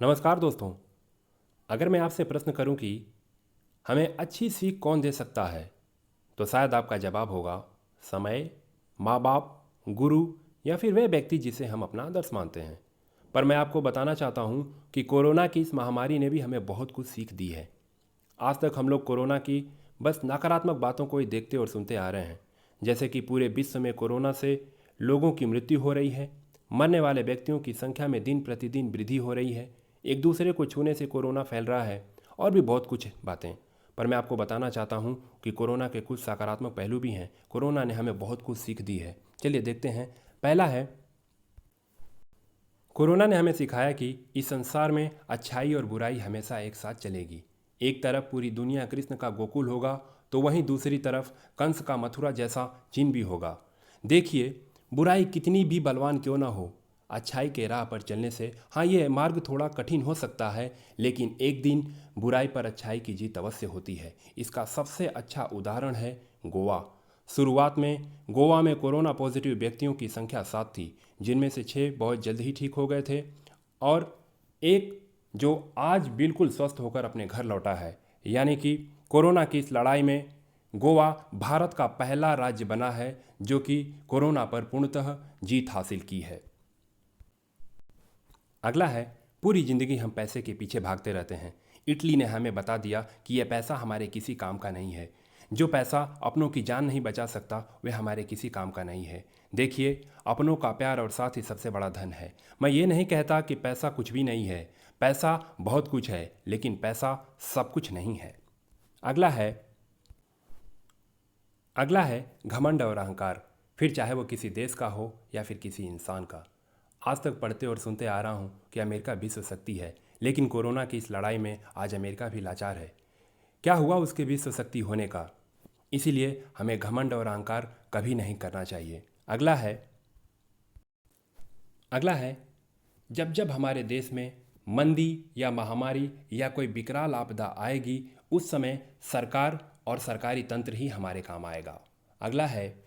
नमस्कार दोस्तों। अगर मैं आपसे प्रश्न करूं कि हमें अच्छी सीख कौन दे सकता है, तो शायद आपका जवाब होगा समय, माँ बाप, गुरु या फिर वह व्यक्ति जिसे हम अपना आदर्श मानते हैं। पर मैं आपको बताना चाहता हूं कि कोरोना की इस महामारी ने भी हमें बहुत कुछ सीख दी है। आज तक हम लोग कोरोना की बस नकारात्मक बातों को ही देखते और सुनते आ रहे हैं, जैसे कि पूरे विश्व में कोरोना से लोगों की मृत्यु हो रही है, मरने वाले व्यक्तियों की संख्या में दिन प्रतिदिन वृद्धि हो रही है, एक दूसरे को छूने से कोरोना फैल रहा है और भी बहुत कुछ बातें। पर मैं आपको बताना चाहता हूं कि कोरोना के कुछ सकारात्मक पहलू भी हैं। कोरोना ने हमें बहुत कुछ सीख दी है। चलिए देखते हैं। पहला है, कोरोना ने हमें सिखाया कि इस संसार में अच्छाई और बुराई हमेशा एक साथ चलेगी। एक तरफ पूरी दुनिया कृष्ण का गोकुल होगा, तो वहीं दूसरी तरफ कंस का मथुरा जैसा चीन भी होगा। देखिए, बुराई कितनी भी बलवान क्यों ना हो, अच्छाई के राह पर चलने से हाँ, ये मार्ग थोड़ा कठिन हो सकता है, लेकिन एक दिन बुराई पर अच्छाई की जीत अवश्य होती है। इसका सबसे अच्छा उदाहरण है गोवा। शुरुआत में गोवा में कोरोना पॉजिटिव व्यक्तियों की संख्या 7 थी, जिनमें से 6 बहुत जल्द ही ठीक हो गए थे और एक जो आज बिल्कुल स्वस्थ होकर अपने घर लौटा है। यानी कि कोरोना की इस लड़ाई में गोवा भारत का पहला राज्य बना है जो कि कोरोना पर पूर्णतः जीत हासिल की है। अगला है, पूरी जिंदगी हम पैसे के पीछे भागते रहते हैं। इटली ने हमें बता दिया कि यह पैसा हमारे किसी काम का नहीं है। जो पैसा अपनों की जान नहीं बचा सकता वह हमारे किसी काम का नहीं है। देखिए, अपनों का प्यार और साथ ही सबसे बड़ा धन है। मैं ये नहीं कहता कि पैसा कुछ भी नहीं है। पैसा बहुत कुछ है, लेकिन पैसा सब कुछ नहीं है। अगला है अगला है घमंड और अहंकार, फिर चाहे वो किसी देश का हो या फिर किसी इंसान का। आज तक पढ़ते और सुनते आ रहा हूँ कि अमेरिका विश्व शक्ति है, लेकिन कोरोना की इस लड़ाई में आज अमेरिका भी लाचार है। क्या हुआ उसके विश्व शक्ति होने का? इसीलिए हमें घमंड और अहंकार कभी नहीं करना चाहिए। अगला है, जब जब हमारे देश में मंदी या महामारी या कोई विकराल आपदा आएगी, उस समय सरकार और सरकारी तंत्र ही हमारे काम आएगा। अगला है,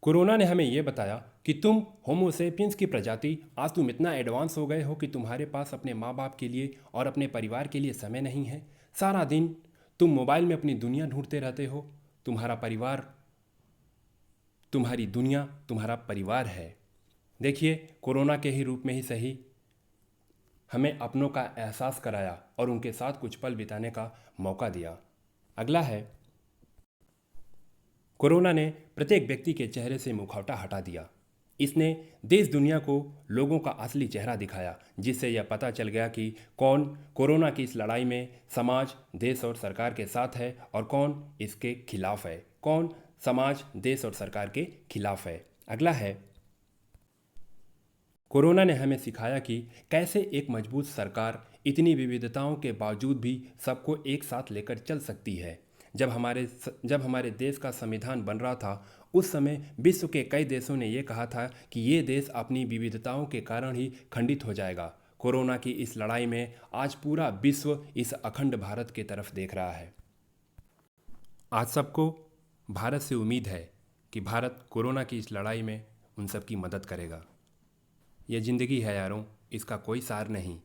कोरोना ने हमें यह बताया कि तुम होमोसेपियंस की प्रजाति, आज तुम इतना एडवांस हो गए हो कि तुम्हारे पास अपने माँ बाप के लिए और अपने परिवार के लिए समय नहीं है। सारा दिन तुम मोबाइल में अपनी दुनिया ढूंढते रहते हो। तुम्हारा परिवार, तुम्हारी दुनिया तुम्हारा परिवार है। देखिए, कोरोना के ही रूप में ही सही हमें अपनों का एहसास कराया और उनके साथ कुछ पल बिताने का मौका दिया। अगला है, कोरोना ने प्रत्येक व्यक्ति के चेहरे से मुखौटा हटा दिया। इसने देश दुनिया को लोगों का असली चेहरा दिखाया, जिससे यह पता चल गया कि कौन कोरोना की इस लड़ाई में समाज, देश और सरकार के साथ है और कौन इसके खिलाफ है। कौन समाज, देश और सरकार के खिलाफ है। अगला है, कोरोना ने हमें सिखाया कि कैसे एक मजबूत सरकार इतनी विविधताओं के बावजूद भी सबको एक साथ लेकर चल सकती है। जब हमारे देश का संविधान बन रहा था, उस समय विश्व के कई देशों ने यह कहा था कि ये देश अपनी विविधताओं के कारण ही खंडित हो जाएगा। कोरोना की इस लड़ाई में आज पूरा विश्व इस अखंड भारत की तरफ देख रहा है। आज सबको भारत से उम्मीद है कि भारत कोरोना की इस लड़ाई में उन सब की मदद करेगा। यह ज़िंदगी है यारों, इसका कोई सार नहीं।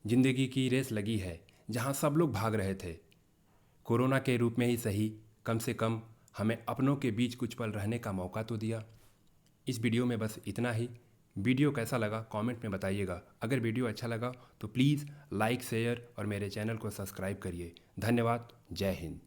ज़िंदगी की रेस लगी है जहाँ सब लोग भाग रहे थे। कोरोना के रूप में ही सही, कम से कम हमें अपनों के बीच कुछ पल रहने का मौका तो दिया। इस वीडियो में बस इतना ही। वीडियो कैसा लगा कमेंट में बताइएगा। अगर वीडियो अच्छा लगा तो प्लीज़ लाइक, शेयर और मेरे चैनल को सब्सक्राइब करिए। धन्यवाद। जय हिंद।